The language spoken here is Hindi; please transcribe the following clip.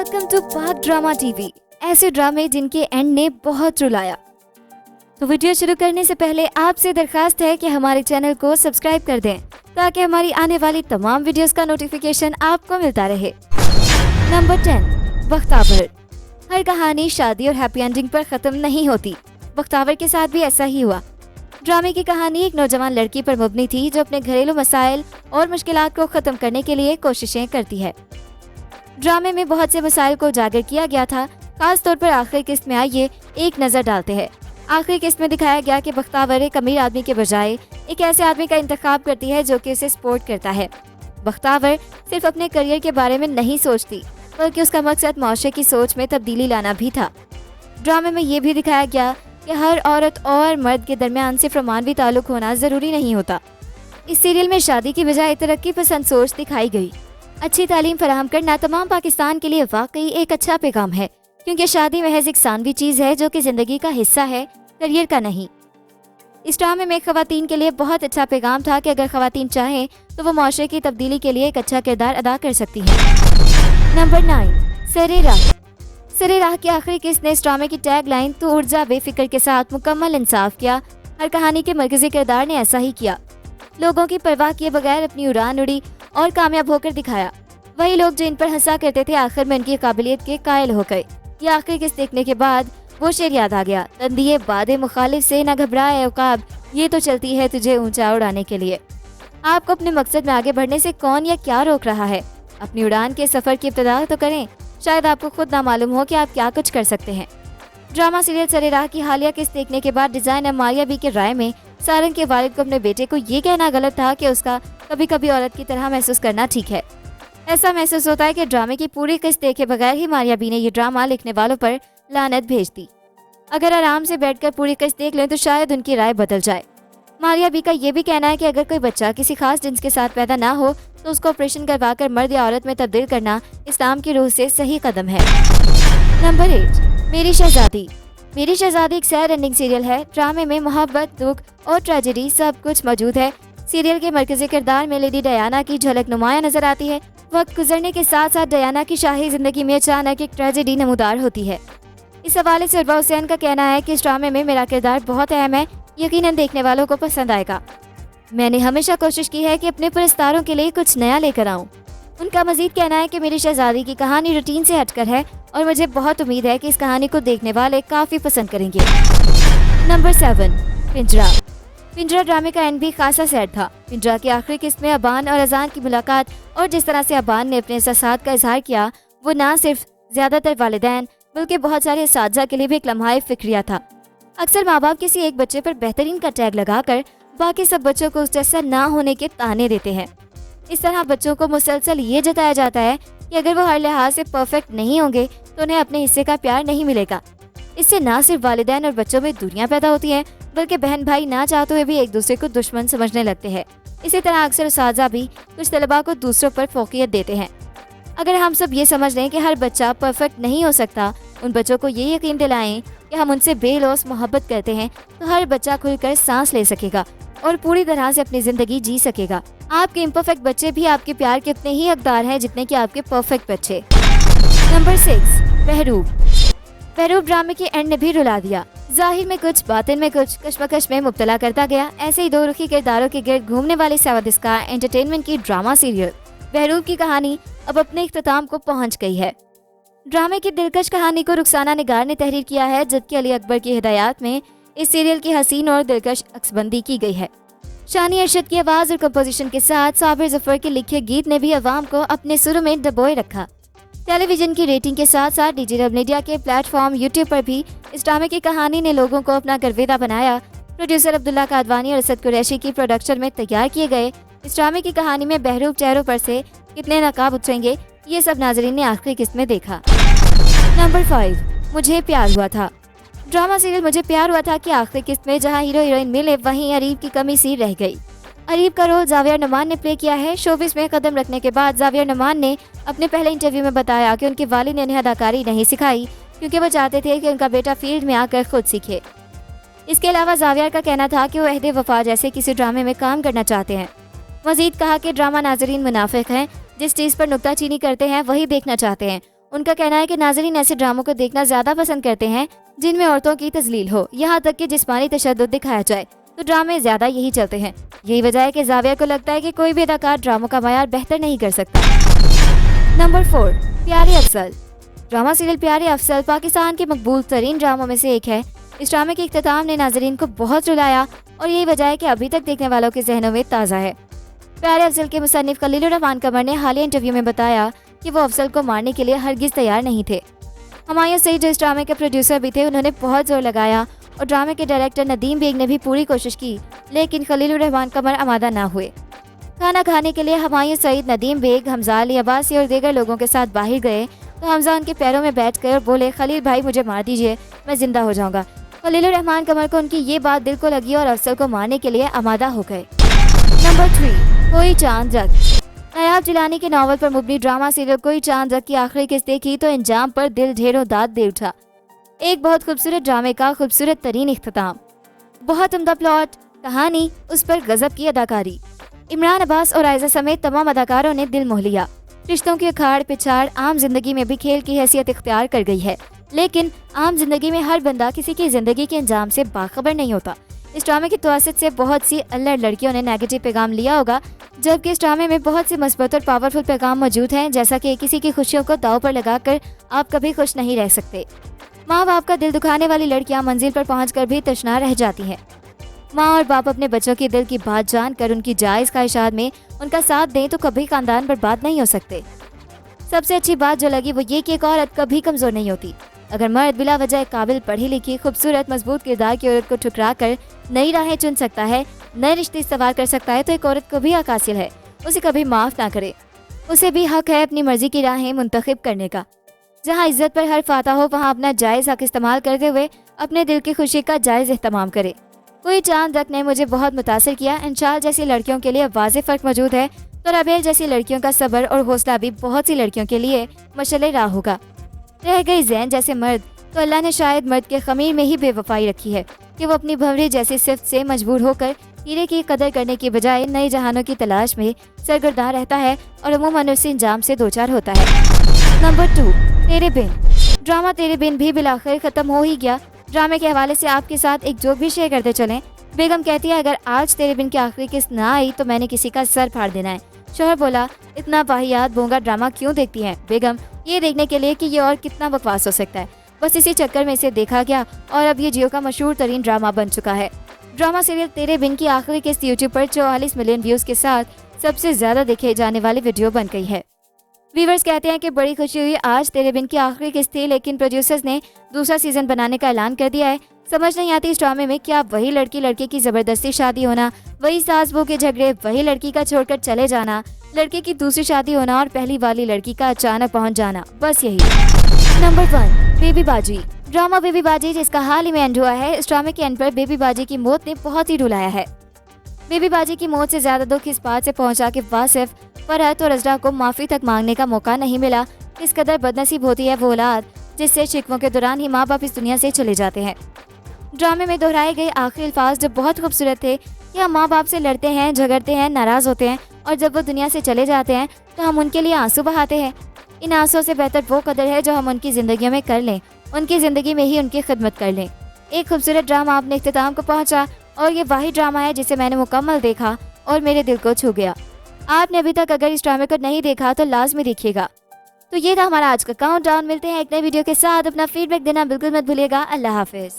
वेलकम टू पाक ड्रामा टीवी, ऐसे ड्रामे जिनके एंड ने बहुत रुलाया। तो वीडियो शुरू करने से पहले आपसे दरखास्त है कि हमारे चैनल को सब्सक्राइब कर दें ताकि हमारी आने वाली तमाम वीडियोस का नोटिफिकेशन आपको मिलता रहे। नंबर 10, बख्तावर। हर कहानी शादी और हैप्पी एंडिंग पर खत्म नहीं होती। बख्तावर के साथ भी ऐसा ही हुआ। ड्रामे की कहानी एक नौजवान लड़की पर मबनी थी जो अपने घरेलू मसाइल और मुश्किलात को खत्म करने के लिए कोशिशें करती है। ड्रामे में बहुत से मसाइल को उजागर किया गया था। खास तौर पर आखिरी किस्त में आइए एक नजर डालते हैं। आखिरी किस्त में दिखाया गया कि बख्तावर एक अमीर आदमी के बजाय एक ऐसे आदमी का इंतखाब करती है जो कि उसे सपोर्ट करता है। बख्तावर सिर्फ अपने करियर के बारे में नहीं सोचती बल्कि उसका मकसद माशरे की सोच में तब्दीली लाना भी था। ड्रामे में ये भी दिखाया गया कि हर औरत और मर्द के दरमियान सिर्फ रोमानवी ताल्लुक होना जरूरी नहीं होता। इस सीरियल में शादी की बजाय तरक्की पसंद सोच दिखाई गई। अच्छी तालीम फराहम करना तमाम पाकिस्तान के लिए वाकई एक अच्छा पैगाम है, क्योंकि शादी महज एक सानवी चीज़ है जो कि ज़िंदगी का हिस्सा है, करियर का नहीं। इस ड्रामे में खवातीन के लिए बहुत अच्छा पैगाम था कि अगर खवातीन चाहें तो वो माशरे की तब्दीली के लिए एक अच्छा किरदार अदा कर सकती हैं। नंबर 9, सरे राह। सरे राह की आखिरी किस्त ने इस ड्रामे की टैग लाइन "तू उड़ जा बेफिक्र" के साथ मुकम्मल इंसाफ किया। हर कहानी के मरकजी किरदार ने ऐसा ही किया। लोगों की परवाह किए बगैर अपनी उड़ान उड़ी और कामयाब होकर दिखाया। वही लोग जो इन पर हंसा करते थे आखिर में उनकी काबिलियत के कायल हो गए। ये आखिरी किस्त देखने के बाद वो शेर याद आ गया, तंदिए बादे मुखालिफ से न घबराए औकाब, ये तो चलती है तुझे ऊंचा उड़ाने के लिए। आपको अपने मकसद में आगे बढ़ने से कौन या क्या रोक रहा है? अपनी उड़ान के सफर की इब्तिदा तो करें। शायद आपको खुद ना मालूम हो कि आप क्या कुछ कर सकते हैं। ड्रामा सीरियल सरे राह की हालिया किस्त देखने के बाद डिजाइनर मारिया बी के राय में सारंग के वालिद को अपने बेटे को ये कहना गलत था कि उसका कभी कभी औरत की तरह महसूस करना ठीक है। ऐसा महसूस होता है कि ड्रामे की पूरी किस्त देखे बगैर ही मारिया बी ने ये ड्रामा लिखने वालों पर लानत भेज दी। अगर आराम से बैठकर पूरी किस्त देख लें तो शायद उनकी राय बदल जाए। मारिया बी का ये भी कहना है कि अगर कोई बच्चा किसी खास जिन्स के साथ पैदा ना हो तो उसको ऑपरेशन करवाकर मर्द या औरत में तब्दील करना इस्लाम की रूह से सही कदम है। नंबर 8, मेरी शहजादी। मेरी शहजादी एक सैड एंडिंग सीरियल है। ड्रामे में मोहब्बत, दुख और ट्रेजेडी सब कुछ मौजूद है। सीरियल के मरकजी किरदार में लेडी डायना की झलक नुमाया नजर आती है। वक्त गुजरने के साथ साथ डायना की शाही जिंदगी में अचानक एक ट्रेजेडी नमूदार होती है। इस हवाले से उर्वा हुसैन का कहना है कि इस ड्रामे में मेरा किरदार बहुत अहम है, यकीनन देखने वालों को पसंद आएगा। मैंने हमेशा कोशिश की है कि अपने पुरस्कारों के लिए कुछ नया लेकर आऊं। उनका मजीद कहना है कि मेरी शहजादी की कहानी रूटीन से हटकर है और मुझे बहुत उम्मीद है कि इस कहानी को देखने वाले काफी पसंद करेंगे। नंबर 7, पिंजरा। पिंजरा ड्रामे का एंड भी खासा सैड था। पिंजरा की आखिरी किस्त में अबान और अजान की मुलाकात और जिस तरह से अबान ने अपने एहसासात का इजहार किया वो ना सिर्फ ज्यादातर वालिदैन बल्कि बहुत सारे असातिज़ा के लिए भी एक लम्हा फिक्रिया था। अक्सर माँ बाप किसी एक बच्चे पर बेहतरीन का टैग लगाकर बाकी सब बच्चों को उस जैसा ना होने के ताने देते हैं। इस तरह बच्चों को मुसलसल ये जताया जाता है कि अगर वो हर लिहाज से परफेक्ट नहीं होंगे तो उन्हें अपने हिस्से का प्यार नहीं मिलेगा। इससे ना सिर्फ वालिदैन और बच्चों में दूरियां पैदा होती हैं बल्कि बहन भाई ना चाहते हुए भी एक दूसरे को दुश्मन समझने लगते हैं। इसी तरह अक्सर उस्ताज़ा भी कुछ तलबा को दूसरों पर फोकियत देते हैं। अगर हम सब ये समझ लें कि हर बच्चा परफेक्ट नहीं हो सकता, उन बच्चों को ये यकीन दिलाएं कि हम उनसे बेलौस मोहब्बत करते हैं, तो हर बच्चा खुलकर सांस ले सकेगा और पूरी तरह से अपनी जिंदगी जी सकेगा। आपके इम्परफेक्ट बच्चे भी आपके प्यार के उतने ही हकदार हैं जितने कि आपके परफेक्ट बच्चे। नंबर 6, बहरूप। बहरूप ड्रामे के एंड ने भी रुला दिया। जाहिर में कुछ, बातिन में कुछ, कश्मकश में मुब्तला करता गया। ऐसे ही दो रुखी किरदारों के गिर्द घूमने वाली सवादिस्का एंटरटेनमेंट की ड्रामा सीरियल बहरूप की कहानी अब अपने इख्तिताम को पहुंच गई है। ड्रामे की दिलकश कहानी को रुखसाना निगार ने तहरीर किया है, जबकि अली अकबर की हिदायत में इस सीरियल की हसीन और दिलकश अक्सबंदी की गई है। शानी अरशद की आवाज़ और कंपोजिशन के साथ साबिर जफर के लिखे गीत ने भी अवाम को अपने सुरों में डबोए रखा। टेलीविजन की रेटिंग के साथ साथ डीजी रब मीडिया के प्लेटफॉर्म यूट्यूब पर भी इस ड्रामे की कहानी ने लोगों को अपना गर्विदा बनाया। प्रोड्यूसर अब्दुल्ला कादवानी और असद कुरैशी की प्रोडक्शन में तैयार किए गए इस ड्रामे की कहानी में बहरूप चेहरों पर से कितने नकाब उतरेंगे, ये सब नाजरीन ने आखिरी किस्त में देखा। नंबर 5, मुझे प्यार हुआ था। ड्रामा सीरियल मुझे प्यार हुआ था कि आखिरी किस्त में जहां हीरो हीरोइन मिले वहीं अरीब की कमी सी रह गई। अरीब का रोल जावियर नमान ने प्ले किया है। शोबिस में कदम रखने के बाद जावियर नमान ने अपने पहले इंटरव्यू में बताया कि उनके वालिद ने उन्हें अदाकारी नहीं सिखाई क्योंकि वो चाहते थे कि उनका बेटा फील्ड में आकर खुद सीखे। इसके अलावा जावियर का कहना था कि वो अहदे वफा जैसे किसी ड्रामे में काम करना चाहते हैं। मजीद कहा कि ड्रामा नाजरीन मुनाफिक हैं, जिस चीज़ पर नुक्ताचीनी करते हैं वही देखना चाहते हैं उनका कहना है कि नाज़रीन ऐसे ड्रामों को देखना ज्यादा पसंद करते हैं जिनमें औरतों की तजलील हो, यहाँ तक कि जिस्मानी तशद्दुद दिखाया जाए, तो ड्रामे ज्यादा यही चलते हैं। यही वजह है कि जाविया को लगता है कि कोई भी अदाकार ड्रामों का मयार बेहतर नहीं कर सकता। नंबर 4, प्यारे अफसल। ड्रामा सीरियल प्यारे अफसल पाकिस्तान के मकबूल तरीन ड्रामों में से एक है। इस ड्रामे के इख्तिताम ने नाजरीन को बहुत रुलाया और यही वजह है कि अभी तक देखने वालों के जहनों में ताज़ा है। प्यारे अफसल के मुसन्निफ खलीलुर रहमान कमर ने हालिया इंटरव्यू में बताया कि वो अफसल को मारने के लिए हरगिज तैयार नहीं थे। हुमायूं सईद जो इस ड्रामे के प्रोड्यूसर भी थे, उन्होंने बहुत जोर लगाया और ड्रामे के डायरेक्टर नदीम बेग ने भी पूरी कोशिश की, लेकिन खलीलुर रहमान कमर आमादा ना हुए। खाना खाने के लिए हुमायूं सईद, नदीम बेग, हमजा अली अब्बासी और दीगर लोगों के साथ बाहर गए तो हमजा उनके पैरों में बैठकर बोले, खलील भाई मुझे मार दीजिए, मैं जिंदा हो जाऊंगा। खलीलुर रहमान कमर को उनकी ये बात दिल को लगी और अफसल को मारने के लिए आमादा हो गए। नंबर 3, कोई चांद रख। नायाब जिलानी के नावल पर मुबनी ड्रामा सीरियल कोई चांद रख की आखिरी किस्त देखी तो इंजाम पर दिल ढेरों दाद दे उठा। एक बहुत खूबसूरत ड्रामे का खूबसूरत तरीन इख्तिताम, बहुत उम्दा प्लॉट, कहानी, उस पर गजब की अदाकारी। इमरान अब्बास और आयजा समेत तमाम अदाकारों ने दिल मोह लिया। रिश्तों की उखाड़ पिछाड़ आम जिंदगी में भी खेल की हैसियत इख्तियार कर गई है, लेकिन आम जिंदगी में हर बंदा किसी की जिंदगी के अंजाम से बाखबर नहीं होता। इस ड्रामे की तवसत से बहुत सी अल्लड़ लड़कियों ने नेगेटिव पैगाम लिया होगा, जबकि इस ड्रामे में बहुत से मस्बत और पावरफुल पैगाम मौजूद हैं, जैसा कि किसी की खुशियों को दाव पर लगाकर आप कभी खुश नहीं रह सकते। माँ बाप का दिल दुखाने वाली लड़कियां मंजिल पर पहुंचकर भी तशना रह जाती हैं। माँ और बाप अपने बच्चों की दिल की बात जानकर उनकी जायज़ ख्वाहिशात में उनका साथ दें तो कभी खानदान बर्बाद नहीं हो सकते। सबसे अच्छी बात जो लगी वो ये कि एक औरत कभी कमज़ोर नहीं होती। अगर मर्द बिला वजह काबिल, पढ़ी लिखी, खूबसूरत, मजबूत किरदार की औरत को ठुकरा कर नई राहें चुन सकता है, नए रिश्ते इस्तेमाल कर सकता है, तो एक औरत को भी हक हासिल है, उसे कभी माफ़ ना करे। उसे भी हक है अपनी मर्जी की राहें मुंतखब करने का। जहाँ इज्जत पर हर फाता हो वहाँ अपना जायज़ हक इस्तेमाल करते हुए अपने दिल की खुशी का जायज़ एहतमाम करे। कोई चांद रख ने मुझे बहुत मुतासिर किया। इंशाल जैसी लड़कियों के लिए वाज़ेह फ़र्क मौजूद है, तो रबेल जैसी लड़कियों का सब्र और हौसला भी बहुत सी लड़कियों के लिए मशअले राह होगा। रह गई जैन जैसे मर्द, तो अल्लाह ने शायद मर्द के खमीर में ही बेवफाई रखी है कि वो अपनी भंवरी जैसी सिफ्त से मजबूर होकर हीरे की कदर करने की बजाय नए जहानों की तलाश में सरगर्दा रहता है और अमूमन उस इंजाम से दोचार होता है। नंबर 2, तेरे बिन। ड्रामा तेरे बिन भी बिलाखिर खत्म हो ही गया। ड्रामे के हवाले से आपके साथ एक जोक भी शेयर करते चलें। बेगम कहती है, अगर आज तेरे बिन की आखिरी किस्त ना आई तो मैंने किसी का सर फाड़ देना है। शोहर बोला, इतना वाहियात बोंगा ड्रामा क्यों देखती हैं? बेगम, ये देखने के लिए कि ये और कितना बकवास हो सकता है। बस इसी चक्कर में इसे देखा गया और अब ये जियो का मशहूर तरीन ड्रामा बन चुका है। ड्रामा सीरियल तेरे बिन की आखिरी किस्त यूट्यूब पर 44 मिलियन व्यूज के साथ सबसे ज्यादा देखे जाने वाली वीडियो बन गई है। व्यूवर्स कहते हैं कि बड़ी खुशी हुई, आज तेरे बिन की आखिरी किस्त थी, लेकिन प्रोड्यूसर्स ने दूसरा सीजन बनाने का ऐलान कर दिया है। समझ नहीं आती इस ड्रामे में क्या वही लड़की लड़के की जबरदस्ती शादी होना, वही सास बहू के झगड़े, वही लड़की का छोड़कर चले जाना, लड़के की दूसरी शादी होना और पहली वाली लड़की का अचानक पहुंच जाना, बस यही। नंबर 1, बेबी बाजी। ड्रामा बेबी बाजी जिसका हाल ही में एंड हुआ है। इस ड्रामे के एंड पर बेबी बाजी की मौत ने बहुत ही रुलाया है। बेबी बाजी की मौत से ज्यादा दुख इस बात से पहुंचा कि वासिफ, फरहत और अजरा को माफी तक मांगने का मौका नहीं मिला। इस कदर बदनसीब होती है वो औलाद जिससे शिकवों के दौरान ही माँ बाप इस दुनिया से चले जाते हैं। ड्रामे में दोहराए गए आखिरी अल्फाज जो बहुत खूबसूरत थे कि हम माँ बाप से लड़ते हैं, झगड़ते हैं, नाराज होते हैं और जब वो दुनिया से चले जाते हैं तो हम उनके लिए आंसू बहाते हैं। इन आंसुओं से बेहतर वो कदर है जो हम उनकी जिंदगियों में कर लें, उनकी जिंदगी में ही उनकी खिदमत कर लें। एक खूबसूरत ड्रामा अपने इख्तिताम को पहुंचा और ये वही ड्रामा है जिसे मैंने मुकम्मल देखा और मेरे दिल को छू गया। आपने अभी तक अगर इस ड्रामे को नहीं देखा तो लाजमी देखिएगा। तो ये था हमारा आज का काउंटडाउन। मिलते हैं एक नई वीडियो के साथ। अपना फीडबैक देना बिल्कुल मत भूलिएगा। अल्लाह हाफिज।